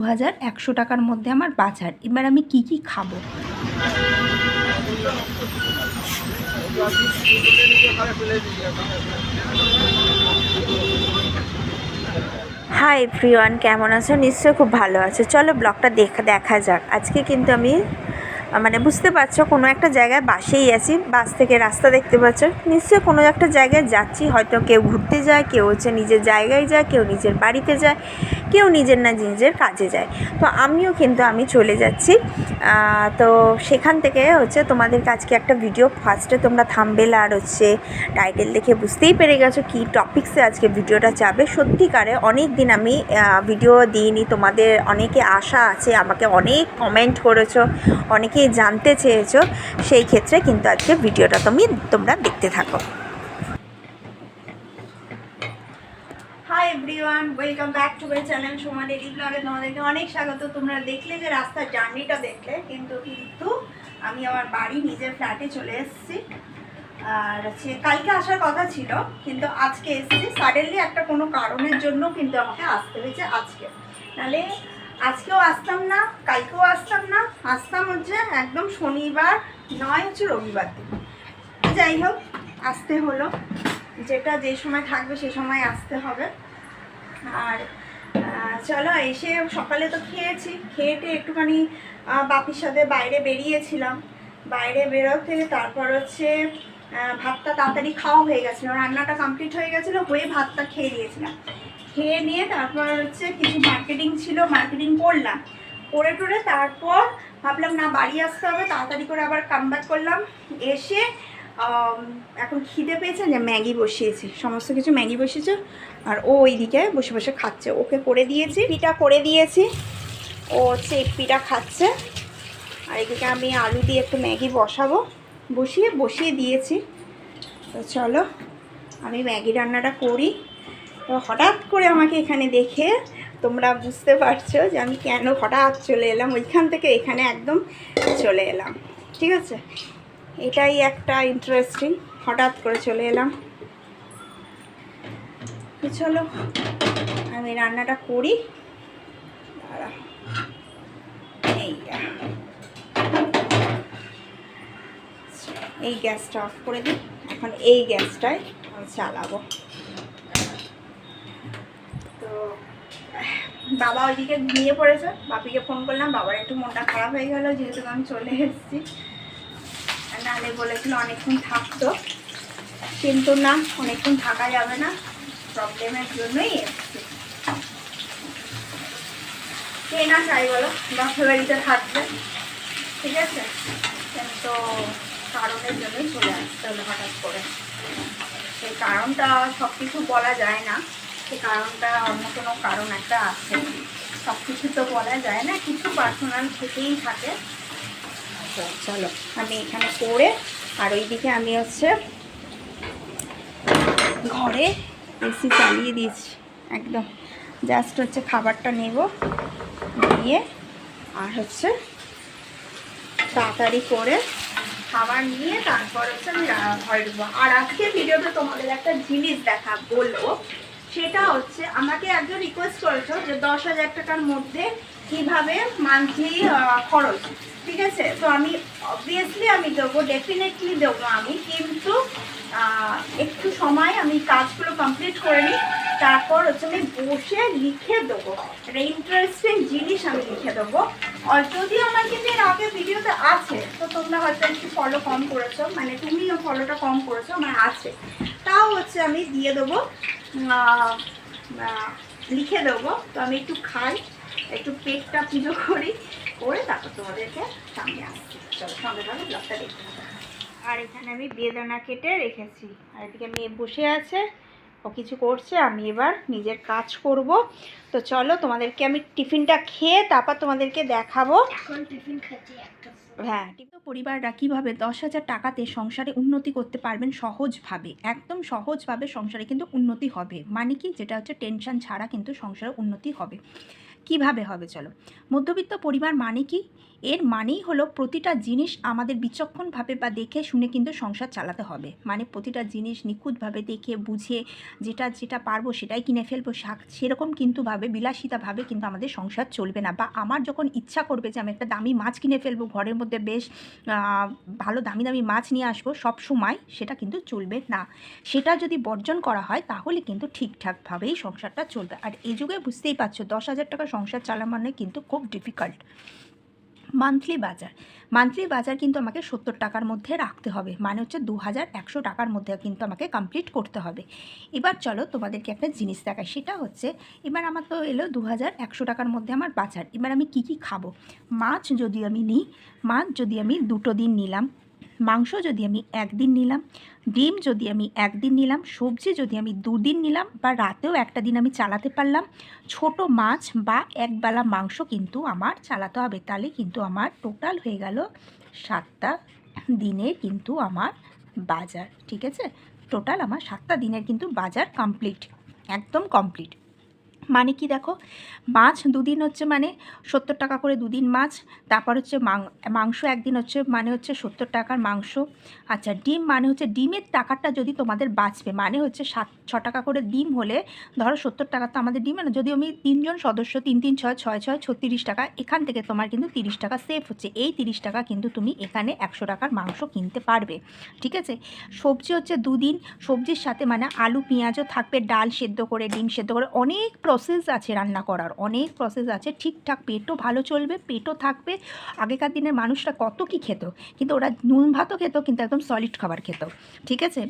2100 টাকার মধ্যে আমার বাজার। এবার আমি কি কি খাবো? হাই এভরিওয়ান, কেমন আছো? নিশ্চয়ই খুব ভালো আছো। চলো ব্লগটা দেখা যাক। আজকে কিন্তু আমি বুঝতে পারছো কোনো একটা জায়গায় বাসেই আছি। বাস থেকে রাস্তা দেখতে পাচ্ছ, নিশ্চয়ই কোনো একটা জায়গায় যাচ্ছি। হয়তো কেউ ঘুরতে যায়, কেউ হচ্ছে নিজের জায়গায় যায়, কেউ নিজের বাড়িতে যায়, কেউ নিজের কাজে যায়। তো আমিও কিন্তু আমি চলে যাচ্ছি। তো সেখান থেকে হচ্ছে তোমাদের আজকে একটা ভিডিও, ফার্স্টে তোমরা থাম্বনেল আর হচ্ছে টাইটেল দেখে বুঝতেই পেরে গেছো কী টপিক্সে আজকে ভিডিওটা যাবে। সত্যিকারে অনেক দিন আমি ভিডিও দিইনি, তোমাদের অনেকে আশা আছে, আমাকে অনেক কমেন্ট করেছো, অনেকেই জানতে চেয়েছো। সেই ক্ষেত্রে কিন্তু আজকে ভিডিওটা তোমরা দেখতে থাকো। Hi everyone, welcome back to my channel Soma daily ব্লগে তোমাদেরকে অনেক স্বাগত। তোমরা দেখলে যে রাস্তার জার্নিটা দেখলে, কিন্তু আমি আমার বাড়ি নিজের ফ্ল্যাটে চলে এসেছি। আর হচ্ছে কালকে আসার কথা ছিল, কিন্তু আজকে এসেছি। সাডেনলি একটা কোনো কারণের জন্য কিন্তু আমাকে আসতে হয়েছে আজকে, নাহলে আজকেও আসতাম না, কালকেও আসতাম না। আসতাম হচ্ছে একদম শনিবার নয় হচ্ছে রবিবার দিন। যাই হোক, আসতে হলো। যেটা যে সময় থাকবে সে সময় আসতে হবে। আর চলো, এসে সকালে তো খেয়েছি, খেয়েটে একটুখানি বাপির সাথে বাইরে বেরিয়েছিলাম। বাইরে বেরোতে তারপর হচ্ছে ভাতটা তাড়াতাড়ি খাওয়া হয়ে গেছিলো, রান্নাটা কমপ্লিট হয়ে গেছিলো, হয়ে ভাতটা খেয়ে নিয়েছিলাম। খেয়ে নিয়ে তারপর হচ্ছে কিছু মার্কেটিং ছিল, মার্কেটিং করলাম। করে টোরে তারপর ভাবলাম না, বাড়ি আসতে হবে, তাড়াতাড়ি করে আবার কামব্যাক করলাম। এসে এখন খিদে পেয়েছে, যে ম্যাগি বসিয়েছি, সমস্ত কিছু ম্যাগি বসিয়েছে। আর ও ওইদিকে বসে বসে খাচ্ছে, ওকে করে দিয়েছি, পিঠা করে দিয়েছি, ও হচ্ছে পিঠা খাচ্ছে। আর এদিকে আমি আলু দিয়ে একটু ম্যাগি বসাবো, বসিয়ে দিয়েছি। তো চলো আমি ম্যাগি রান্নাটা করি। তো হঠাৎ করে আমাকে এখানে দেখে তোমরা বুঝতে পারছো যে আমি কেন হঠাৎ চলে এলাম, ওইখান থেকে এখানে একদম চলে এলাম। ঠিক আছে, এটাই একটা ইন্টারেস্টিং, হঠাৎ করে চলে এলাম। চলো আমি রান্নাটা করি। এই গ্যাসটা অফ করে দিই, এখন এই গ্যাসটায় আমি চালাবো। তো বাবা ওইদিকে ঘুমিয়ে পড়েছে, বাপিকে ফোন করলাম, বাবার একটু মনটা খারাপ হয়ে গেল যেহেতু আমি চলে এসেছি। নাহলে বলেছিল অনেকক্ষণ থাকতো, কিন্তু না, অনেকক্ষণ থাকা যাবে না, প্রবলেমের জন্যই এসেছি। কে না চাই বলো বাপের বাড়িতে থাকবে, ঠিক আছে, কিন্তু কারণের জন্যই চলে আসতে হলো হঠাৎ করে। সেই কারণটা সব কিছু বলা যায় না, সেই কারণটা অন্য কোনো কারণ একটা আছে, সব কিছু তো বলা যায় না, কিছু পার্সোনাল থেকেই থাকে। তো চলো আমি এখানে করে, আর ওইদিকে আমি হচ্ছে ঘরে এসি চালিয়ে দিয়েছি একদম। জাস্ট হচ্ছে খাবারটা নেব, দিয়ে আর হচ্ছে তাড়াতাড়ি করে খাবার নিয়ে তারপর হচ্ছে আমি ঘরে ঢুকবো। আর আজকে ভিডিওতে তোমাদের একটা জিনিস বলবো, সেটা হচ্ছে আমাকে একজন রিকোয়েস্ট করেছো যে 10,000 টাকার মধ্যে কিভাবে মান্থলি খরচ, ঠিক আছে। তো আমি অবভিয়াসলি আমি দেবো, ডেফিনেটলি দেবো আমি, কিন্তু একটু সময় আমি কাজগুলো কমপ্লিট করে নিই, তারপর হচ্ছে আমি বসে লিখে দেবো, একটা ইন্টারেস্টিং জিনিস আমি লিখে দেবো। আর যদি আমার কিন্তু এর আগে ভিডিওতে আছে, তো তোমরা হয়তো একটু ফলো কম করেছো, তুমিও ফলোটা কম করেছো, আমার আছে, তাও হচ্ছে আমি দিয়ে দেবো, লিখে দেবো। তো আমি একটু খাই, একটু পেটটা পুজো করি, করে তারপর তোমাদেরকে সামনে আসছি। চলো সঙ্গে সঙ্গে ব্লগটা দেখতে হবে। আর এখানে আমি বেদানা কেটে রেখেছি, আর এদিকে মেয়ে বসে আছে, ও কিছু করছে, আমি এবার নিজের কাজ করব। তো চলো তোমাদেরকে আমি টিফিনটা খেয়ে তারপর তোমাদেরকে দেখাবো। এখন টিফিন খাচ্ছি একটা। হ্যাঁ, কিন্তু পরিবাররা কীভাবে 10,000 টাকাতে সংসারে উন্নতি করতে পারবেন সহজভাবে, একদম সহজভাবে সংসারে কিন্তু উন্নতি হবে। মানে কি, যেটা হচ্ছে টেনশন ছাড়া কিন্তু সংসারে উন্নতি হবে। কিভাবে হবে চলো। মধ্যবিত্ত পরিবার মানে কি, এর মানেই হলো প্রতিটা জিনিস আমাদের বিচক্ষণভাবে বা দেখে শুনে কিন্তু সংসার চালাতে হবে। মানে প্রতিটা জিনিস নিখুঁতভাবে দেখে বুঝে যেটা পারবো সেটাই কিনে ফেলবো সেরকম কিন্তু বিলাসিতাভাবে কিন্তু আমাদের সংসার চলবে না। বা আমার যখন ইচ্ছা করবে যে আমি একটা দামি মাছ কিনে ফেলবো, ঘরের মধ্যে বেশ ভালো দামি দামি মাছ নিয়ে আসবো, সব সময় সেটা কিন্তু চলবে না। সেটা যদি বর্জন করা হয় তাহলে কিন্তু ঠিকঠাকভাবেই সংসারটা চলবে। আর এই যুগে বুঝতেই পারছো 10,000 টাকা সংসার চালানো মানে কিন্তু খুব ডিফিকাল্ট। মান্থলি বাজার কিন্তু আমাকে 70 টাকার মধ্যে রাখতে হবে, মানে হচ্ছে 2100 টাকার মধ্যে কিন্তু আমাকে কমপ্লিট করতে হবে। এবার চলো তোমাদেরকে একটা জিনিস দেখাই, সেটা হচ্ছে এবার আমার তো এলো 2100 টাকার মধ্যে আমার বাজার। এবার আমি কি খাবো? মাছ যদি আমি 2 দিন নিলাম, মাংস যদি আমি 1 দিন নিলাম, ডিম যদি আমি 1 দিন নিলাম, সবজি যদি আমি 2 দিন নিলাম, বা রাতেও একটা দিন আমি চালাতে পারলাম, ছোট মাছ বা একবেলা মাংস কিন্তু আমার চালাতে হবে। তাহলে কিন্তু আমার টোটাল হয়ে গেল 7টা দিনের কিন্তু আমার বাজার। ঠিক আছে, টোটাল আমার 7টা দিনের কিন্তু বাজার কমপ্লিট, একদম কমপ্লিট। মানে কি দেখো, মাছ 2 দিন হচ্ছে মানে 70 টাকা করে 2 দিন মাছ, তারপর হচ্ছে মাংস 1 দিন হচ্ছে মানে হচ্ছে 70 টাকার মাংস। আচ্ছা, ডিম মানে হচ্ছে ডিমের টাকাটা যদি তোমাদের বাঁচবে, মানে হচ্ছে 6 টাকা করে ডিম হলে ধরো 70 টাকা তো আমাদের ডিমে না, যদি আমি 3 জন সদস্য 3 3 6 6 6 36 টাকা, এখান থেকে তোমার কিন্তু 30 টাকা সেভ হচ্ছে। এই 30 টাকা কিন্তু তুমি এখানে 100 টাকার মাংস কিনতে পারবে। ঠিক আছে, সবজি হচ্ছে 2 দিন, সবজির সাথে মানে আলু পেঁয়াজও থাকবে, ডাল সেদ্ধ করে, ডিম সেদ্ধ করে, অনেক প্রসেস আছে রান্না করার, অনেক প্রসেস আছে। ঠিকঠাক পেটও ভালো চলবে, পেটও থাকবে। আগেকার দিনের মানুষরা কত কি খেত, কিন্তু ওরা নুন ভাতও খেত, কিন্তু একদম সলিড খাবার খেত। ঠিক আছে,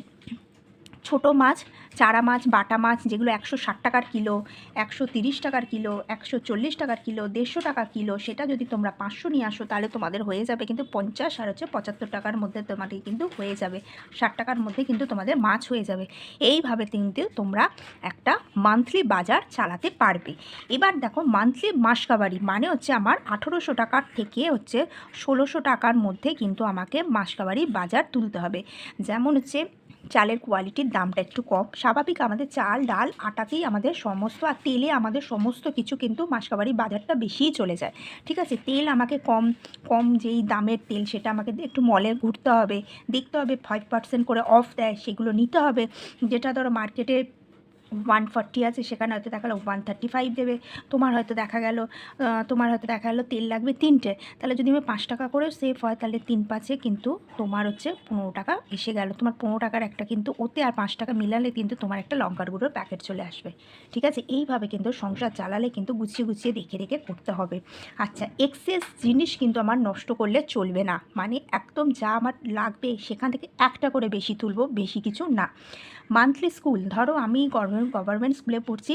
ছোট মাছ, চারা মাছ, বাটা মাছ, যেগুলো 160 টাকার কিলো, 130 টাকার কিলো, 140 টাকার কিলো, 150 টাকা কিলো, সেটা যদি তোমরা 500 নিয়ে আসো তাহলে তোমাদের হয়ে যাবে কিন্তু 50 আর হচ্ছে 75 টাকার মধ্যে তোমাদের কিন্তু হয়ে যাবে, 60 টাকার মধ্যে কিন্তু তোমাদের মাছ হয়ে যাবে। এইভাবে কিন্তু তোমরা একটা মান্থলি বাজার চালাতে পারবে। এবার দেখো, মান্থলি মাসকাবারি মানে হচ্ছে আমার 1800 টাকার থেকে হচ্ছে 1600 টাকার মধ্যে কিন্তু আমাকে মাসকাবারি বাজার তুলতে হবে। যেমন হচ্ছে চালের কোয়ালিটির দামটা একটু কম, স্বাভাবিক আমাদের চাল ডাল আটাতেই আমাদের সমস্ত, আর তেলে আমাদের সমস্ত কিছু কিন্তু মাসকাবারি বাজারটা বেশিই চলে যায়। ঠিক আছে, তেল আমাকে কম কম যেই দামের তেল সেটা আমাকে একটু মলে ঘুরতে হবে, দেখতে হবে 5% করে অফ দেয়, সেগুলো নিতে হবে। যেটা ধরো মার্কেটে 140 আছে, সেখানে হয়তো দেখা গেলো 135 দেবে। তোমার হয়তো দেখা গেল তেল লাগবে 3টে, তাহলে যদি আমি 5 টাকা করে সেভ হয় তাহলে 3 5-এ কিন্তু তোমার হচ্ছে 15 টাকা এসে গেল। তোমার 15 টাকার একটা কিন্তু ওতে আর 5 টাকা মিলালে কিন্তু তোমার একটা লঙ্কার গুঁড়োর প্যাকেট চলে আসবে। ঠিক আছে, এইভাবে কিন্তু সংসার চালালে কিন্তু গুছিয়ে গুছিয়ে দেখে দেখে করতে হবে। আচ্ছা, এক্সেস জিনিস কিন্তু আমার নষ্ট করলে চলবে না, মানে একদম যা আমার লাগবে সেখান থেকে একটা করে বেশি তুলবো, বেশি কিছু না। মান্থলি স্কুল, ধরো আমি গভর্নমেন্ট স্কুলে পড়ছি,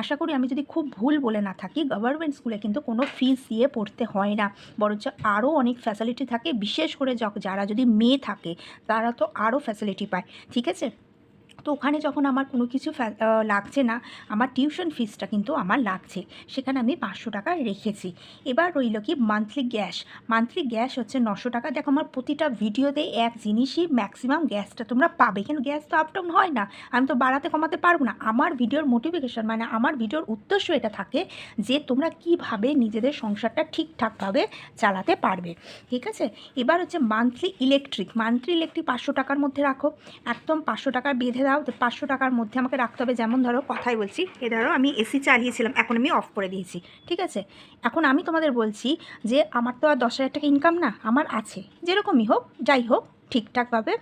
আশা করি আমি যদি খুব ভুল বলে না থাকি, গভর্নমেন্ট স্কুলে কিন্তু কোনো ফিস দিয়ে পড়তে হয় না, বরঞ্চ আরও অনেক ফ্যাসিলিটি থাকে। বিশেষ করে যারা যদি মেয়ে থাকে তারা তো আরও ফ্যাসিলিটি পায়। ঠিক আছে, তো ওখানে যখন আমার কোনো কিছু লাগছে না, আমার টিউশন ফিসটা কিন্তু আমার লাগছে, সেখানে আমি 500 টাকা রেখেছি। এবার রইল কি মান্থলি গ্যাস হচ্ছে 900 টাকা। দেখো, আমার প্রতিটা ভিডিওতে এক জিনিসই ম্যাক্সিমাম গ্যাসটা তোমরা পাবে, কেন গ্যাস তো আপ ডাউন হয় না, আমি তো বাড়াতে কমাতে পারবো না। আমার ভিডিওর মোটিভেশন মানে আমার ভিডিওর উদ্দেশ্য এটা থাকে যে তোমরা কিভাবে নিজেদের সংসারটা ঠিকঠাকভাবে চালাতে পারবে। ঠিক আছে, এবার হচ্ছে মান্থলি ইলেকট্রিক 500 টাকার মধ্যে রাখো, একদম 500 টাকা বেঁধে দাও। 500 টাকার মধ্যে আমাকে রাখতে হবে। যেমন ধরো, কথাই বলছি, ধরো আমি এসি চালিয়েছিলাম, এখন আমি অফ করে দিয়েছি। ঠিক আছে, এখন আমি তোমাদের বলছি যে আমার তো আর 10,000 টাকা ইনকাম না, আমার আছে, যেরকমই হোক যাই হোক ঠিকঠাকভাবে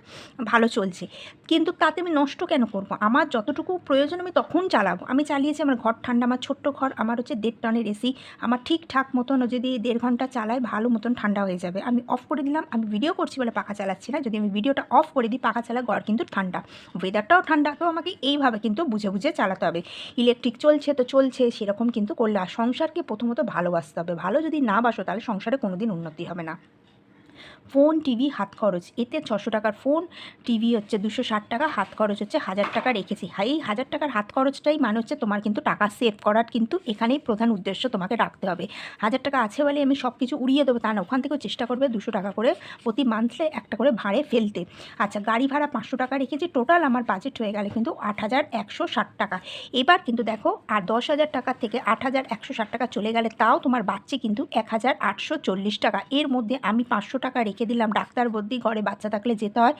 ভালো চলছে, কিন্তু তাতে আমি নষ্ট কেন করব? আমার যতটুকু প্রয়োজন আমি তখন চালাবো। আমি চালিয়েছি, আমার ঘর ঠান্ডা, আমার ছোট্ট ঘর, আমার হচ্ছে 1.5 টনের এসি, আমার ঠিকঠাক মতন যদি 1.5 ঘন্টা চালাই ভালো মতন ঠান্ডা হয়ে যাবে। আমি অফ করে দিলাম, আমি ভিডিও করছি বলে পাখা চালাচ্ছি না, যদি আমি ভিডিওটা অফ করে দিই পাখা চালা, ঘর কিন্তু ঠান্ডা, ওয়েদারটাও ঠান্ডা। তো আমাকে এইভাবে কিন্তু বুঝে বুঝে চালাতে হবে। ইলেকট্রিক চলছে তো চলছে, সেরকম কিন্তু করলে, আর সংসারকে প্রথমত ভালোবাসতে হবে। ভালো যদি না বাসো তাহলে সংসারে কোনো দিন উন্নতি হবে না। ফোন টিভি হাত খরচ, এতে 600 টাকার ফোন, টিভি হচ্ছে 260 টাকা, হাত খরচ হচ্ছে 1000 টাকা রেখেছি। এই 1000 টাকার হাত খরচটাই মানে হচ্ছে তোমার কিন্তু টাকা সেভ করার কিন্তু এখানেই প্রধান উদ্দেশ্য তোমাকে রাখতে হবে। 1000 টাকা আছে বলে আমি সব কিছু উড়িয়ে দেবো তা না, ওখান থেকেও চেষ্টা করবে 200 টাকা করে প্রতি মান্থে একটা করে ভাড়ে ফেলতে। আচ্ছা, গাড়ি ভাড়া 500 টাকা রেখেছি, টোটাল আমার বাজেট হয়ে গেলে কিন্তু 8160 টাকা। এবার কিন্তু দেখো, আর 10,000 টাকা থেকে 8160 টাকা চলে গেলে তাও তোমার বাচ্চা কিন্তু 1840 টাকা। এর মধ্যে আমি 500 টাকা রেখে দিলাম ডাক্তার বদ্যি, ঘরে বাচ্চা থাকলে যেতে হয়,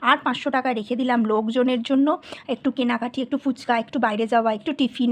আর 500 টাকা রেখে দিলাম লোকজনের জন্য, একটু কেনাকাটি, একটু ফুচকা, একটু বাইরে যাওয়া, একটু টিফিন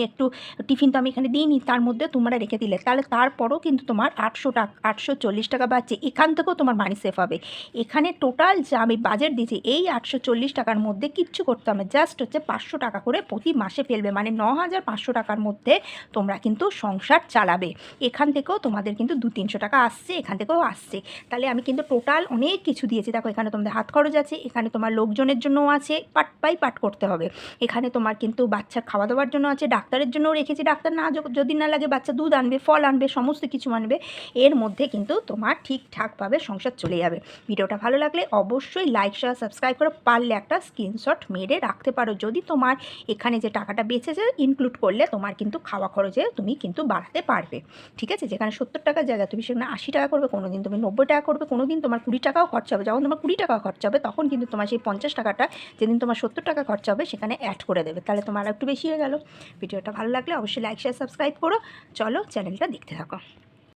তো আমি এখানে দিইনি, তার মধ্যে তোমরা রেখে দিলে, তাহলে তারপরও কিন্তু তোমার 840 টাকা বাচ্চে। এখান থেকেও তোমার মানি সেভ হবে। এখানে টোটাল যা আমি বাজেট দিয়েছি এই 840 টাকার মধ্যে কিচ্ছু করতে হবে, জাস্ট হচ্ছে 500 টাকা করে প্রতি মাসে ফেলবে, মানে 9500 টাকার মধ্যে তোমরা কিন্তু সংসার চালাবে। এখান থেকেও তোমাদের কিন্তু 200-300 টাকা আসছে, এখান থেকেও আসছে। তাহলে আমি কিন্তু টোটাল অনেক কিছু দিয়েছি। দেখো, এখানে তোমাদের হাত খরচ আছে, এখানে তোমার লোকজনের জন্যও আছে, পার্ট বাই পার্ট করতে হবে। এখানে তোমার কিন্তু বাচ্চার খাওয়া দাওয়ার জন্য আছে, ডাক্তারের জন্যও রেখেছি, ডাক্তার না যদি না লাগে বাচ্চা দুধ আনবে, ফল আনবে, সমস্ত কিছু আনবে। এর মধ্যে কিন্তু তোমার ঠিকঠাকভাবে সংসার চলে যাবে। ভিডিওটা ভালো লাগলে অবশ্যই লাইক, শেয়ার, সাবস্ক্রাইব করে পারলে একটা স্ক্রিনশট মেরে রাখতে পারো। যদি তোমার এখানে যে টাকাটা বেঁচেছে ইনক্লুড করলে তোমার কিন্তু খাওয়া খরচে তুমি কিন্তু বাড়াতে পারবে। ঠিক আছে, যেখানে 70 টাকার জায়গায় তুমি সেখানে 80 টাকা করবে, কোনো দিন তুমি 90 টাকা করবে, কোনো দিন তোমার 20 টাকাও খরচা হবে। যখন তোমার 20 টাকা খরচা হবে তখন কিন্তু তোমার সেই 50 টাকাটা যেদিন তোমার 70 টাকা খরচা হবে সেখানে অ্যাড করে দেবে, তাহলে তোমার একটু বেশি হয়ে গেল। ভিডিওটা ভালো লাগলে অবশ্যই লাইক, শেয়ার, সাবস্ক্রাইব করো। চলো চ্যানেলটা দেখতে থাকো।